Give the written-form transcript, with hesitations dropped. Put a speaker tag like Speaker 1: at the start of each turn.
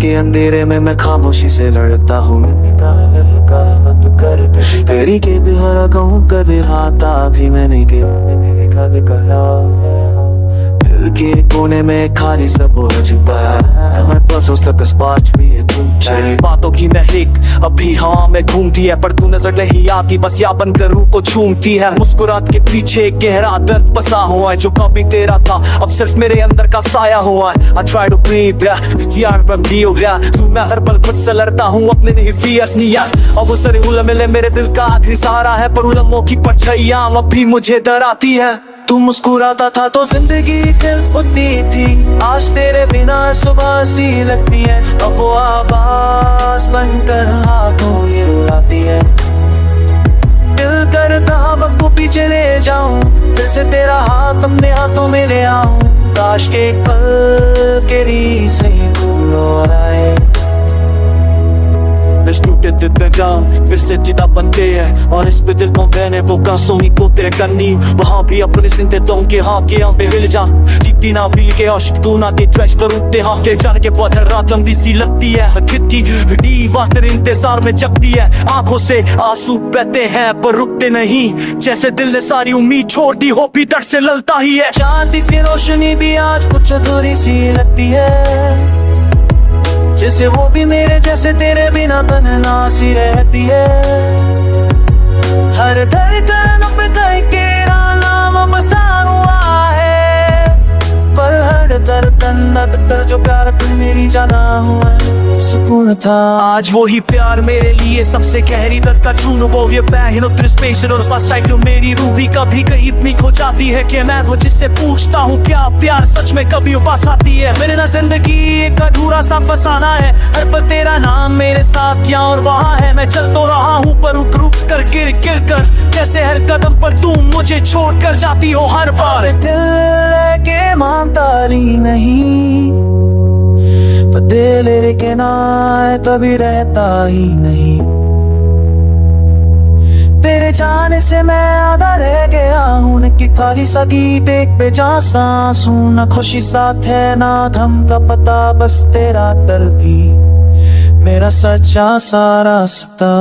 Speaker 1: के अंधेरे में मैं खामोशी से लड़ता हूँ। तेरी के भी हरा कहूँ कभी हाथा भी मैंने कहा। दिल के कोने में खाली सब हो चुका है। मैं बस उस तक स्पार्च भी है तेरी बातों की महक अभी हाँ में घूमती है, पर तू नजर नहीं आती, बस या बनकर रूह को छूमती है। मुस्कुराहट के पीछे एक गहरा दर्द बसा हुआ है, जो कभी तेरा था अब सिर्फ मेरे अंदर का साया हुआ है। I try to breathe, यार बंदी हो गया तू, मैं हर पल खुद से लड़ता हूँ अपने नहीं फियर्स नहीं यार। अब वो सारे उलम मेरे दिल का आखिरी सहारा है, पर उलमों की परछाइयां अब भी मुझे डराती है। तू मुस्कुराता था तो जिंदगी खिल उठती थी, आज तेरे बिना सुबह सी लगती है। अब वो आवाज बनकर हाथों ये रुलाती है। दिल करता वक्त को पीछे ले जाऊं, फिर से तेरा हाथ अपने हाथों में ले आऊं। काश के पल के री से तू लौटाए। टूटे दिल पे गाँव फिर से जिदा बनते हैं, और इस पे दिल को मैंने वो कांसोनी को तेरे करनी। वहाँ भी अपने सिंते तो के हाँ के यहाँ पे हिल जा, जीती ना भील के आशिक तू ना के ट्रैश करूँते हाँ के जाने के बाद हर रात लंबी सी लगती है। खिद की दीवार तेरे इंतजार में जगती है, आंखों से आंसू बहते हैं पर रुकते नहीं। जैसे दिल ने सारी उम्मीद छोड़ दी हो, भी दर्द से ललता ही है। चांद की रोशनी भी आज कुछ अधूरी सी लगती है, जैसे वो भी मेरे जैसे तेरे बिना तन्हा सी रहती है। हर धड़कन पे तेरा नाम बसा हुआ है, पर हर धड़कन अब जो प्यार तू मेरी जाना हुआ है सुकून था। आज वो ही प्यार मेरे लिए सबसे गहरी दर्द का चून, वो ये पैन उतर स्पेशल और पास टाइप मेरी रूह भी कभी कहीं इतनी खो जाती है कि मैं वो जिससे पूछता हूँ क्या प्यार सच में कभी उपास आती है। मेरे ना जिंदगी एक अधूरा सा फसाना है, हर पल तेरा नाम मेरे साथ यहाँ और वहाँ है। मैं चल तो रहा हूँ पर रुक रुक कर गिर गिर कर, जैसे हर कदम पर तू मुझे छोड़ कर जाती हो हर बार। दिल के मानता नहीं, पर दिल के ना कभी रहता ही नहीं। तेरे जाने से मैं आधा रह गया हूँ कि खाली सा गीत एक बेजान सांस हूँ। ना खुशी साथ है ना गम का पता, बस तेरा दर्द ही मेरा सच्चा सा रास्ता।